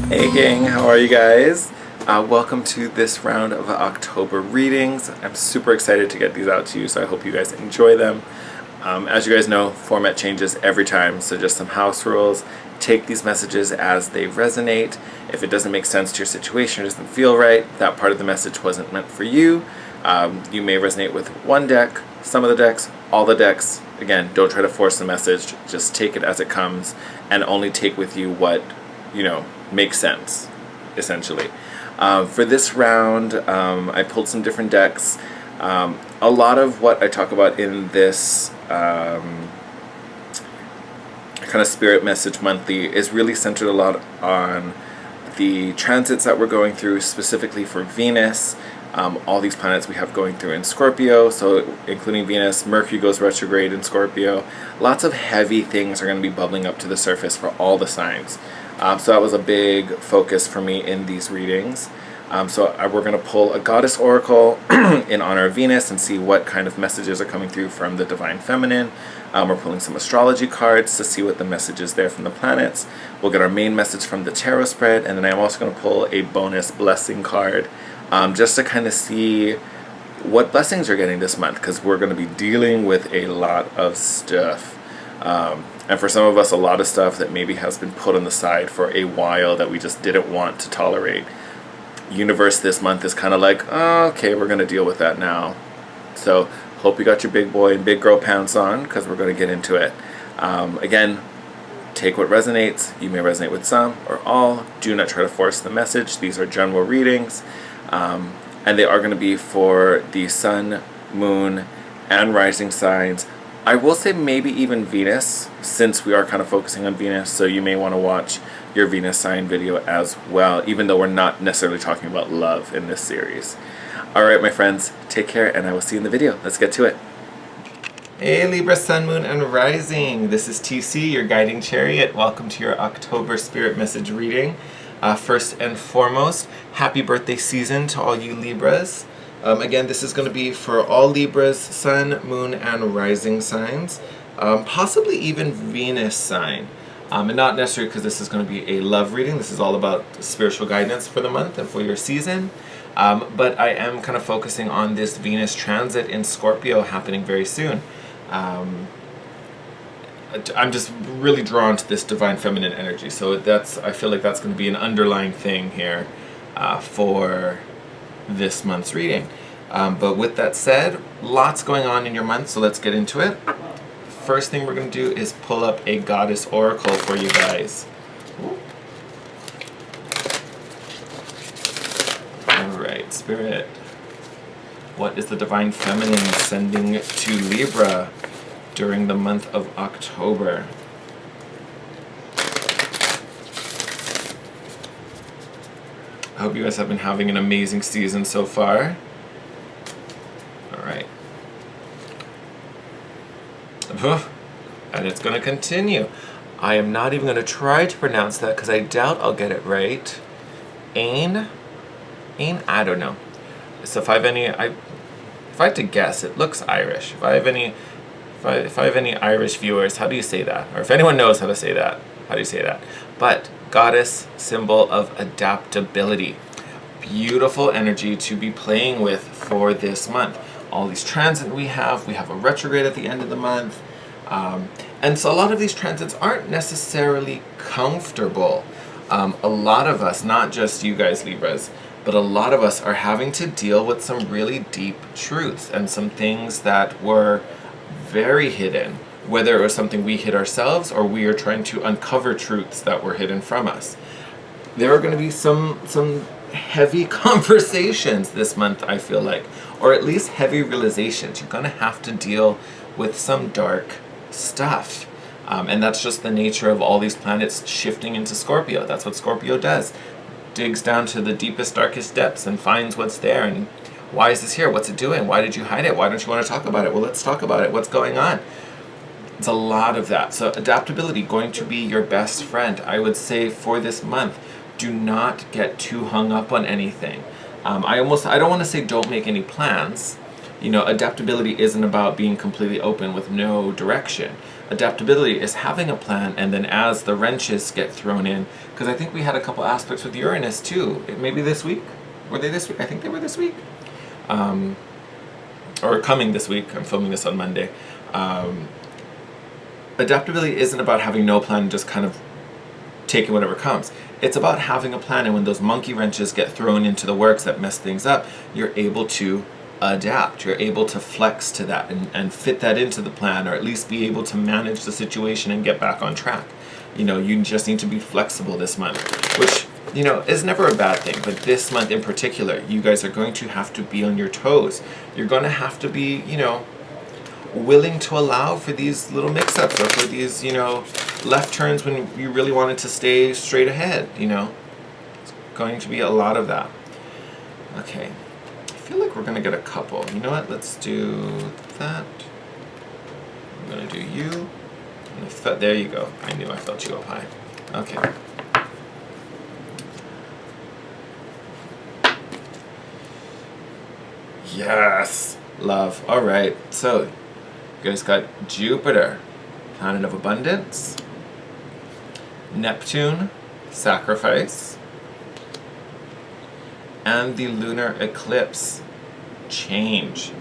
Hey gang, how are you guys? Welcome to this round of October readings. I'm super excited to get these out to you, so I hope you guys enjoy them. As you guys know, format changes every time, so just some house rules. Take these messages as they resonate. If it doesn't make sense to your situation or doesn't feel right, that part of the message wasn't meant for you. You may resonate with one deck, some of the decks, all the decks. Again, don't try to force the message. Just take it as it comes and only take with you what, makes sense, essentially. For this round, I pulled some different decks. A lot of what I talk about in this kind of spirit message monthly is really centered a lot on the transits that we're going through, specifically for Venus. All these planets we have going through in Scorpio, so including Venus. Mercury goes retrograde in Scorpio. Lots of heavy things are going to be bubbling up to the surface for all the signs. So that was a big focus for me in these readings. We're going to pull a goddess oracle in honor of Venus and see what kind of messages are coming through from the divine feminine. We're pulling some astrology cards to see what the message is there from the planets. We'll get our main message from the tarot spread, and then I'm also going to pull a bonus blessing card just to kind of see what blessings you're getting this month, because we're going to be dealing with a lot of stuff. And for some of us, a lot of stuff that maybe has been put on the side for a while that we just didn't want to tolerate. Universe this month is kind of like, oh, okay, we're going to deal with that now. So hope you got your big boy and big girl pants on, because we're going to get into it. Again, take what resonates. You may resonate with some or all. Do not try to force the message. These are general readings. And they are going to be for the sun, moon, and rising signs. I will say maybe even Venus, since we are kind of focusing on Venus, so you may want to watch your Venus sign video as well, even though we're not necessarily talking about love in this series. Alright, my friends, take care, and I will see you in the video. Let's get to it. Hey Libra, Sun, Moon, and Rising. This is TC, your guiding chariot. Welcome to your October Spirit Message reading. First and foremost, happy birthday season to all you Libras. Again, this is going to be for all Libras, Sun, Moon, and Rising signs. Possibly even Venus sign. And not necessarily because this is going to be a love reading. This is all about spiritual guidance for the month and for your season. But I am kind of focusing on this Venus transit in Scorpio happening very soon. I'm just really drawn to this divine feminine energy. So I feel like that's going to be an underlying thing here for this month's reading. But with that said, lots going on in your month, so let's get into it. First thing we're going to do is pull up a goddess oracle for you guys. Alright, Spirit. What is the divine feminine sending to Libra during the month of October? I hope you guys have been having an amazing season so far. Alright. And it's going to continue. I am not even going to try to pronounce that because I doubt I'll get it right. Ain? I don't know. So if I had to guess, it looks Irish. If I have any Irish viewers, how do you say that? Or if anyone knows how to say that, how do you say that? But goddess, symbol of adaptability. Beautiful energy to be playing with for this month. All these transits we have a retrograde at the end of the month. And so a lot of these transits aren't necessarily comfortable. A lot of us, not just you guys Libras, but a lot of us are having to deal with some really deep truths and some things that were very hidden. Whether it was something we hid ourselves or we are trying to uncover truths that were hidden from us. There are going to be some heavy conversations this month, I feel like. Or at least heavy realizations. You're going to have to deal with some dark stuff. And that's just the nature of all these planets shifting into Scorpio. That's what Scorpio does. Digs down to the deepest, darkest depths and finds what's there. And why is this here? What's it doing? Why did you hide it? Why don't you want to talk about it? Well, let's talk about it. What's going on? It's a lot of that. So adaptability going to be your best friend. I would say for this month, do not get too hung up on anything. I don't want to say don't make any plans. Adaptability isn't about being completely open with no direction. Adaptability is having a plan, and then as the wrenches get thrown in, because I think we had a couple aspects with Uranus too. Maybe this week? Were they this week? I think they were this week. Or coming this week. I'm filming this on Monday. Adaptability isn't about having no plan and just kind of taking whatever comes. It's about having a plan, and when those monkey wrenches get thrown into the works that mess things up, you're able to adapt. You're able to flex to that and fit that into the plan, or at least be able to manage the situation and get back on track. You just need to be flexible this month, which, is never a bad thing. But this month in particular, you guys are going to have to be on your toes. You're going to have to be, willing to allow for these little mix-ups, or for these, left turns when you really wanted to stay straight ahead, It's going to be a lot of that. Okay. I feel like we're going to get a couple. You know what? Let's do that. I'm going to do you. And there you go. I knew I felt you up high. Okay. Yes! Love. Alright. So, you guys got Jupiter, planet of abundance. Neptune, sacrifice. And the lunar eclipse, change.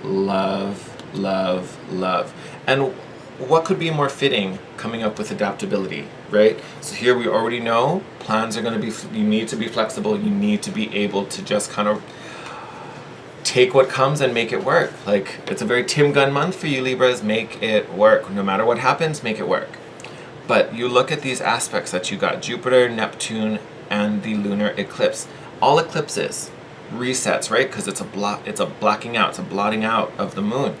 Love, love, love. And what could be more fitting coming up with adaptability, right? So here we already know plans are going to be, you need to be flexible. You need to be able to just kind of take what comes and make it work. Like, it's a very Tim Gunn month for you, Libras. Make it work. No matter what happens, make it work. But you look at these aspects that you got, Jupiter, Neptune, and the lunar eclipse. All eclipses, resets, right? Because it's a blacking out, it's a blotting out of the moon.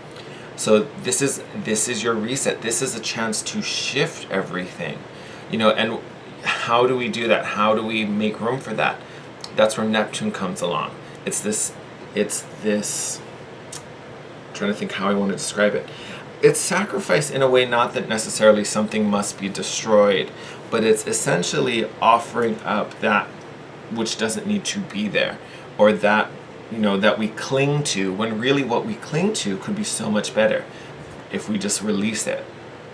So this is your reset. This is a chance to shift everything, and how do we do that? How do we make room for that? That's where Neptune comes along. It's this, I'm trying to think how I want to describe it. It's sacrifice in a way, not that necessarily something must be destroyed, but it's essentially offering up that which doesn't need to be there, or that that we cling to, when really what we cling to could be so much better if we just release it,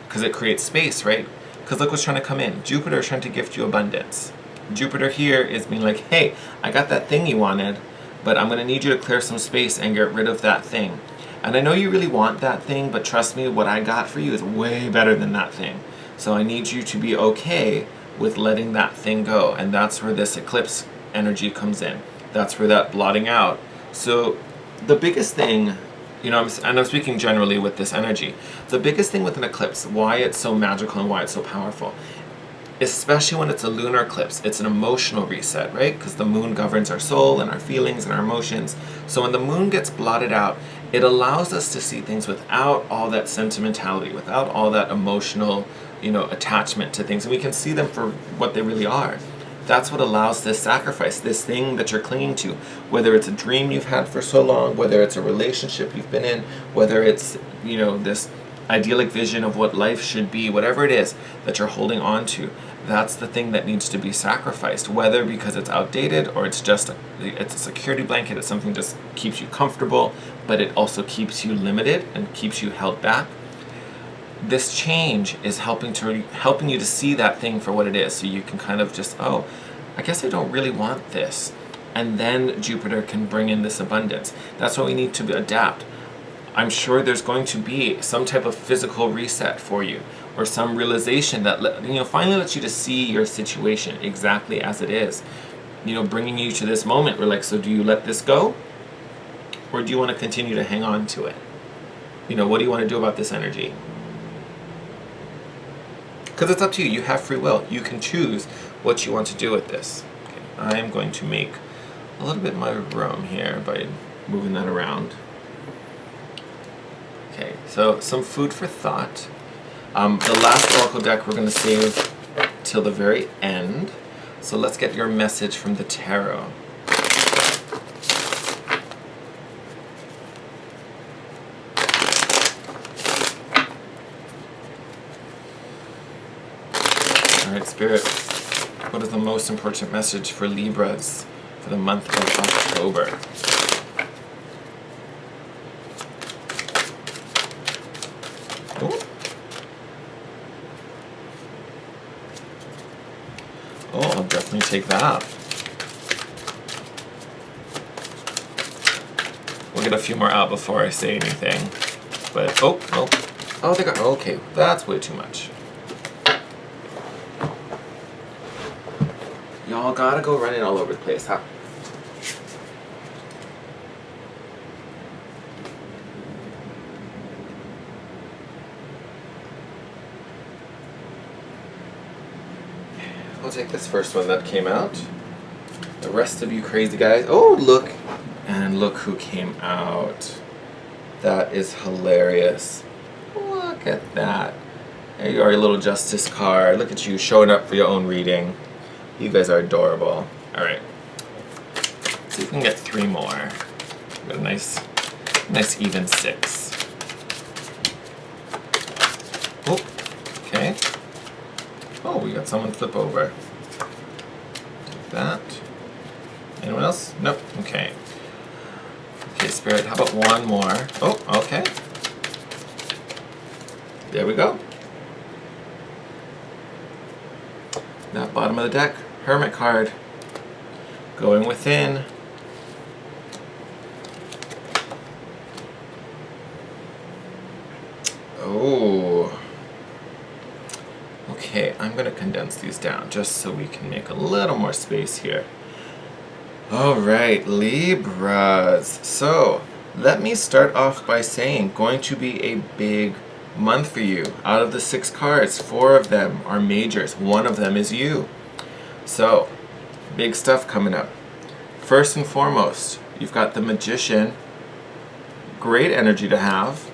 because it creates space, right? Because look what's trying to come in. Jupiter is trying to gift you abundance. Jupiter here is being like, hey, I got that thing you wanted, but I'm going to need you to clear some space and get rid of that thing. And I know you really want that thing, but trust me, what I got for you is way better than that thing. So I need you to be okay with letting that thing go. And that's where this eclipse energy comes in. That's where that blotting out. So the biggest thing, I'm speaking generally with this energy, the biggest thing with an eclipse, why it's so magical and why it's so powerful, especially when it's a lunar eclipse, it's an emotional reset, right? Because the moon governs our soul and our feelings and our emotions. So when the moon gets blotted out, it allows us to see things without all that sentimentality, without all that emotional, attachment to things. And we can see them for what they really are. That's what allows this sacrifice, this thing that you're clinging to, whether it's a dream you've had for so long, whether it's a relationship you've been in, whether it's, this idyllic vision of what life should be, whatever it is that you're holding on to, that's the thing that needs to be sacrificed, whether because it's outdated or it's just it's a security blanket, it's something that just keeps you comfortable, but it also keeps you limited and keeps you held back. This change is helping you to see that thing for what it is, so you can kind of just, oh, I guess I don't really want this. And then Jupiter can bring in this abundance. That's why we need to adapt. I'm sure there's going to be some type of physical reset for you, or some realization that finally lets you to see your situation exactly as it is. Bringing you to this moment where, like, so do you let this go, or do you want to continue to hang on to it? What do you want to do about this energy? Because it's up to you. You have free will. You can choose what you want to do with this. Okay. I am going to make a little bit more room here by moving that around. Okay, so some food for thought. The last oracle deck we're going to save till the very end. So let's get your message from the tarot. Alright, Spirit, what is the most important message for Libras for the month of October? Ooh. Oh, I'll definitely take that. We'll get a few more out before I say anything. But, oh, they got, okay, that's way too much. Y'all gotta go running all over the place, huh? I'll take this first one that came out. The rest of you crazy guys, oh, look. And look who came out. That is hilarious. Look at that. There you are, your little justice card. Look at you showing up for your own reading. You guys are adorable. All right. Let's see if we can get 3 more. Got a nice even 6. Oh, okay. Oh, we got someone flip over. Take that. Anyone else? Nope. Okay. Okay, Spirit, how about one more? Oh, okay. There we go. That bottom of the deck, Hermit card. Going within. Oh. Okay, I'm going to condense these down just so we can make a little more space here. Alright, Libras. So, let me start off by saying, going to be a big month for you. Out of the 6 cards, 4 of them are majors. 1 of them is you. So, big stuff coming up. First and foremost, you've got the Magician. Great energy to have.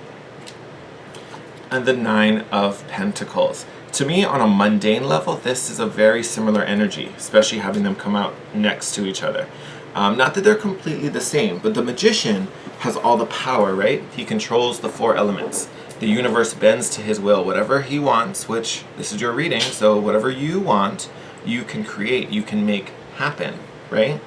And the 9 of Pentacles. To me, on a mundane level, this is a very similar energy, especially having them come out next to each other. Not that they're completely the same, but the Magician has all the power, right? He controls the 4 elements. The universe bends to his will. Whatever he wants, which this is your reading, so whatever you want, you can create, you can make happen, right?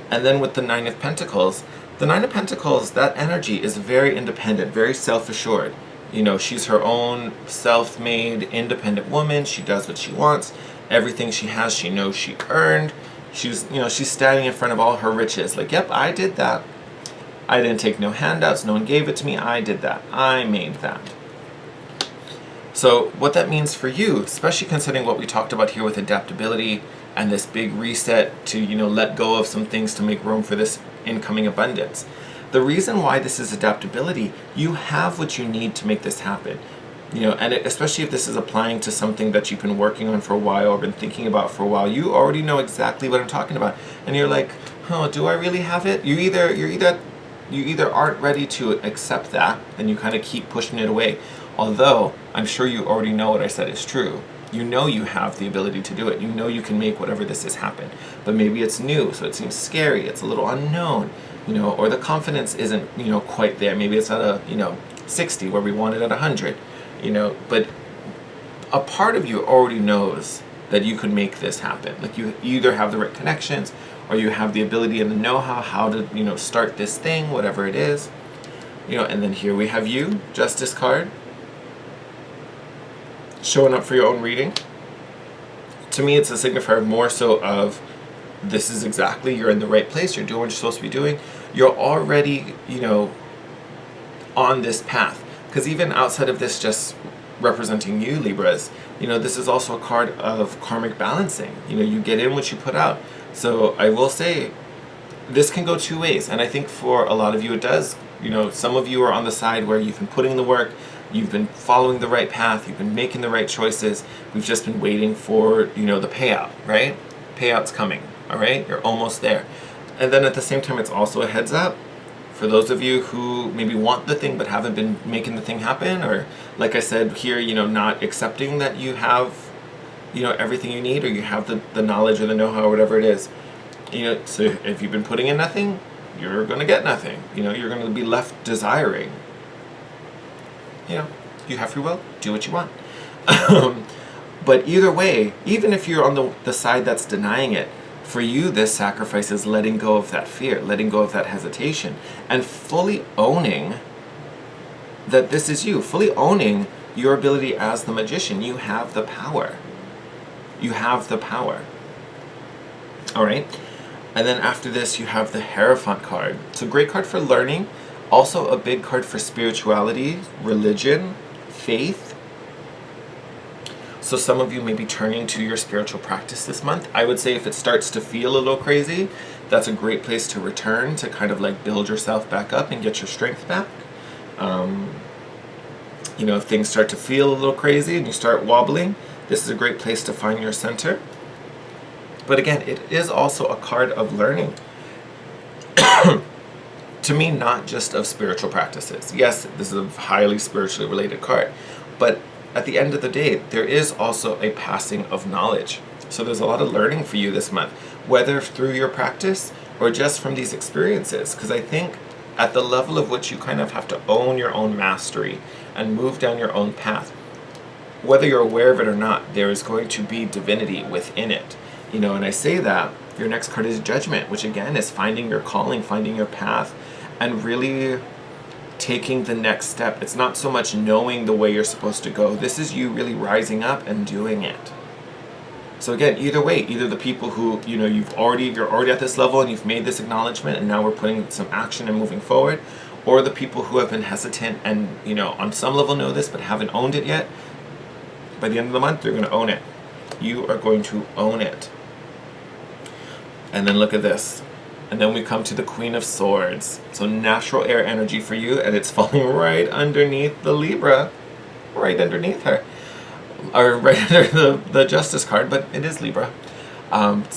And then with the 9 of Pentacles, the 9 of Pentacles, that energy is very independent, very self-assured. You know, she's her own self-made, independent woman. She does what she wants. Everything she has, she knows she earned. She's standing in front of all her riches. Like, yep, I did that. I didn't take no handouts. No one gave it to me. I did that. I made that. So what that means for you, especially considering what we talked about here with adaptability and this big reset to, let go of some things to make room for this incoming abundance. The reason why this is adaptability, you have what you need to make this happen. And especially if this is applying to something that you've been working on for a while or been thinking about for a while, you already know exactly what I'm talking about. And you're like, do I really have it? You either aren't ready to accept that and you kind of keep pushing it away. Although I'm sure you already know what I said is true. You know you have the ability to do it. You know you can make whatever this is happen. But maybe it's new, so it seems scary. It's a little unknown. Or the confidence isn't, quite there. Maybe it's at a, 60 where we want it at 100, but a part of you already knows that you could make this happen. Like you either have the right connections or you have the ability and the know-how how to, start this thing, whatever it is, and then here we have you, Justice card, showing up for your own reading. To me, it's a signifier more so of this is exactly, you're in the right place, you're doing what you're supposed to be doing, you're already, on this path. Because even outside of this just representing you, Libras, this is also a card of karmic balancing. You get in what you put out. So I will say, this can go 2 ways, and I think for a lot of you it does. Some of you are on the side where you've been putting in the work, you've been following the right path, you've been making the right choices, we've just been waiting for, the payout, right? Payout's coming. All right, you're almost there. And then at the same time, it's also a heads up for those of you who maybe want the thing but haven't been making the thing happen, or like I said here, not accepting that you have, everything you need, or you have the knowledge or the know-how or whatever it is. So if you've been putting in nothing, you're going to get nothing. You're going to be left desiring. You have free will, do what you want. But either way, even if you're on the side that's denying it, for you, this sacrifice is letting go of that fear, letting go of that hesitation, and fully owning that this is you, fully owning your ability as the Magician. You have the power. You have the power. All right. And then after this, you have the Hierophant card. So great card for learning. Also a big card for spirituality, religion, faith. So some of you may be turning to your spiritual practice this month. I would say if it starts to feel a little crazy, that's a great place to return to kind of like build yourself back up and get your strength back. If things start to feel a little crazy and you start wobbling, this is a great place to find your center. But again, it is also a card of learning. To me, not just of spiritual practices. Yes, this is a highly spiritually related card, but at the end of the day, there is also a passing of knowledge. So there's a lot of learning for you this month, whether through your practice or just from these experiences. Because I think at the level of which you kind of have to own your own mastery and move down your own path, whether you're aware of it or not, there is going to be divinity within it. And I say that your next card is Judgment, which again is finding your calling, finding your path, and really taking the next step. It's not so much knowing the way you're supposed to go. This is you really rising up and doing it. So again, either way, either the people who, you're already at this level and you've made this acknowledgement and now we're putting some action and moving forward, or the people who have been hesitant and, on some level know this but haven't owned it yet, by the end of the month, they're going to own it. You are going to own it. And then look at this. And then we come to the Queen of Swords. So natural air energy for you, and it's falling right underneath the Libra, right underneath her. Or right under the Justice card, but it is Libra.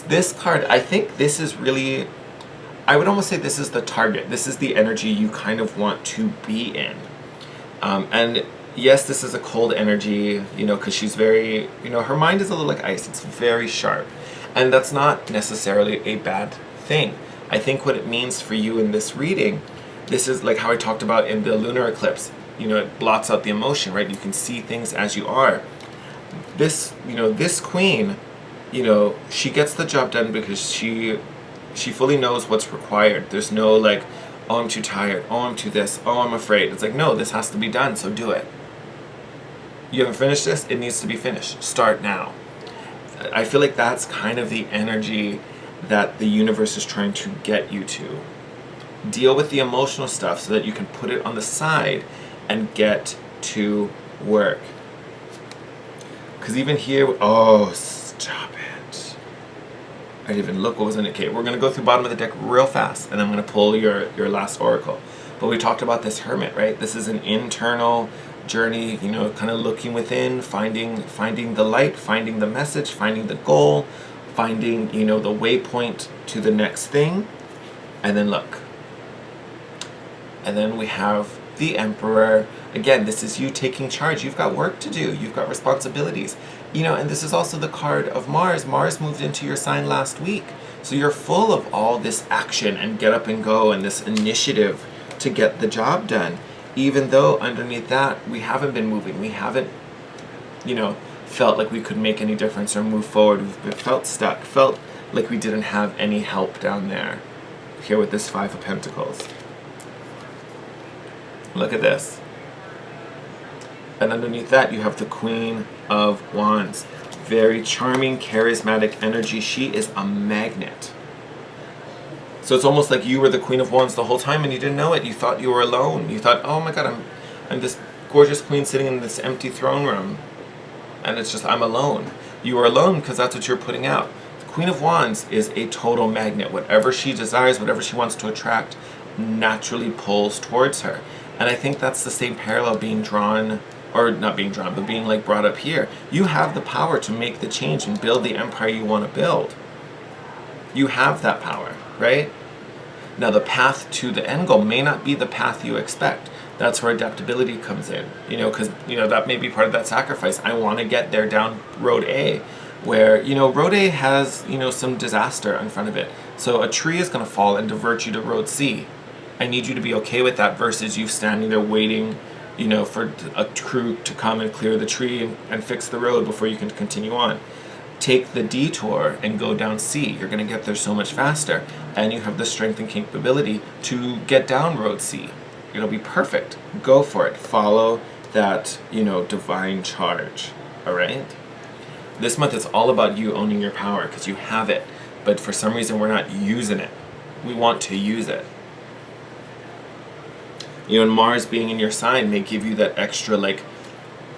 This card, I think this is really, I would almost say this is the target. This is the energy you kind of want to be in. And yes, this is a cold energy, because she's very, her mind is a little like ice. It's very sharp. And that's not necessarily a bad thing. I think what it means for you in this reading, this is like how I talked about in the lunar eclipse. It blots out the emotion, right? You can see things as you are. This queen, she gets the job done because she fully knows what's required. There's no like, oh, I'm too tired. Oh, I'm too this. Oh, I'm afraid. It's like, no, this has to be done, so do it. You haven't finished this? It needs to be finished. Start now. I feel like that's kind of the energy that the universe is trying to get you to. Deal with the emotional stuff so that you can put it on the side and get to work. Because even here, oh, stop it. I didn't even look what was in it. Okay, we're going to go through bottom of the deck real fast, and I'm going to pull your last oracle. But we talked about this Hermit, right? This is an internal journey, kind of looking within, finding the light, finding the message, finding the goal, finding, the waypoint to the next thing. And then look. And then we have the Emperor. Again, this is you taking charge. You've got work to do. You've got responsibilities. And this is also the card of Mars. Mars moved into your sign last week. So you're full of all this action and get up and go and this initiative to get the job done. Even though underneath that, we haven't been moving. We haven't, felt like we could make any difference or move forward. We've felt stuck, felt like we didn't have any help down there. Here with this Five of Pentacles. Look at this. And underneath that, you have the Queen of Wands. Very charming, charismatic energy. She is a magnet. So it's almost like you were the Queen of Wands the whole time and you didn't know it. You thought you were alone. You thought, oh my God, I'm this gorgeous queen sitting in this empty throne room. And it's just, I'm alone. You are alone because that's what you're putting out. The Queen of Wands is a total magnet. Whatever she desires, whatever she wants to attract, naturally pulls towards her. And I think that's the same parallel being drawn, or not being drawn, but being like brought up here. You have the power to make the change and build the empire you want to build. You have that power, right? Now the path to the end goal may not be the path you expect. That's where adaptability comes in, because, that may be part of that sacrifice. I want to get there down road A, where, road A has, some disaster in front of it. So a tree is going to fall and divert you to road C. I need you to be okay with that versus you standing there waiting, for a crew to come and clear the tree and fix the road before you can continue on. Take the detour and go down C. You're going to get there so much faster, and you have the strength and capability to get down road C. It'll be perfect. Go for it. Follow that, divine charge. All right? This month is all about you owning your power because you have it. but for some reason we're not using it. We want to use it. You know, and Mars being in your sign may give you that extra like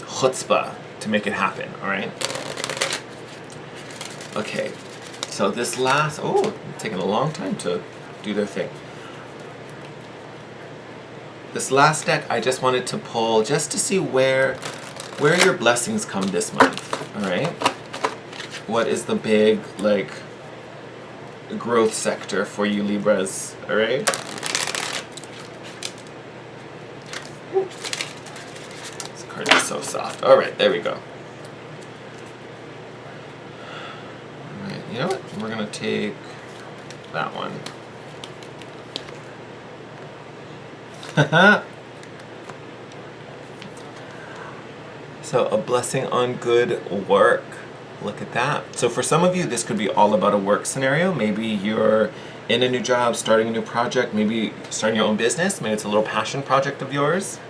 chutzpah to make it happen, all right? Okay, so this last, oh, it's taking a long time to do their thing. This last deck, I just wanted to pull just to see where your blessings come this month, all right? What is the big, like, growth sector for you Libras, all right? This card is so soft. All right, there we go. All right, you know what? We're gonna take that one. So a blessing on good work. Look at that. So for some of you, this could be all about a work scenario. Maybe you're in a new job, starting a new project, maybe starting your own business. Maybe it's a little passion project of yours.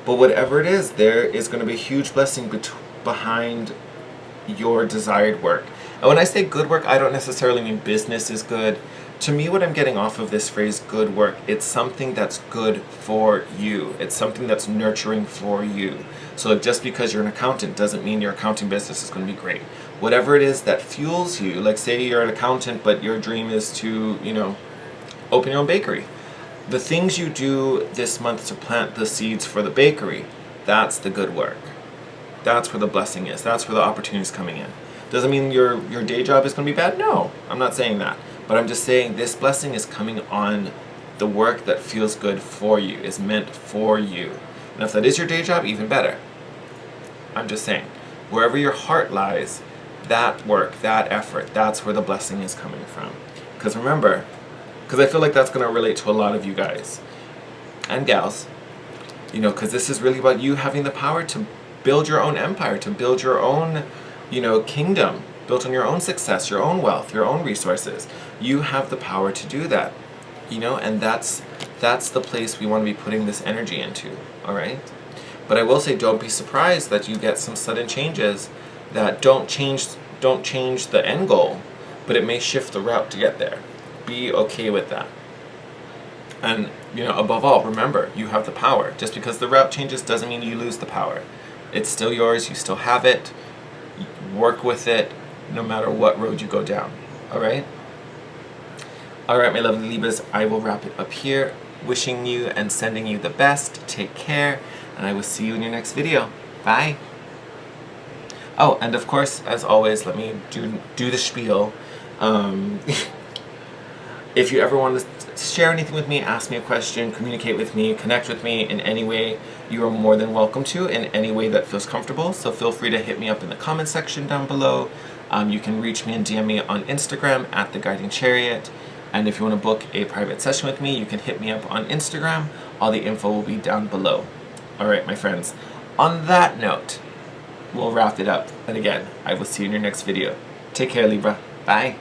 But whatever it is, there is going to be a huge blessing behind your desired work. And when I say good work, I don't necessarily mean business is good. To me, what I'm getting off of this phrase, good work, it's something that's good for you. It's something that's nurturing for you. So just because you're an accountant doesn't mean your accounting business is going to be great. Whatever it is that fuels you, like say you're an accountant, but your dream is to, you know, open your own bakery. The things you do this month to plant the seeds for the bakery, that's the good work. That's where the blessing is. That's where the opportunity is coming in. Doesn't mean your day job is going to be bad. No, I'm not saying that. But I'm just saying this blessing is coming on the work that feels good for you, is meant for you. And if that is your day job, even better. I'm just saying, wherever your heart lies, that work, that effort, that's where the blessing is coming from. Because remember, because I feel like that's going to relate to a lot of you guys and gals, you know, because this is really about you having the power to build your own empire, to build your own, you know, kingdom, built on your own success, your own wealth, your own resources. You have the power to do that, you know, and that's the place we want to be putting this energy into, all right? But I will say, don't be surprised that you get some sudden changes that don't change the end goal, but it may shift the route to get there. Be okay with that. And, you know, above all, remember, you have the power. Just because the route changes doesn't mean you lose the power. It's still yours, you still have it. Work with it, no matter what road you go down, all right? All right, my lovely Libras, I will wrap it up here. Wishing you and sending you the best. Take care, and I will see you in your next video. Bye. Oh, and of course, as always, let me do the spiel. If you ever want to share anything with me, ask me a question, communicate with me, connect with me in any way, you are more than welcome to, in any way that feels comfortable. So feel free to hit me up in the comment section down below. You can reach me and DM me on Instagram at The Guiding Chariot. And if you want to book a private session with me, you can hit me up on Instagram. All the info will be down below. All right, my friends. On that note, we'll wrap it up. And again, I will see you in your next video. Take care, Libra. Bye.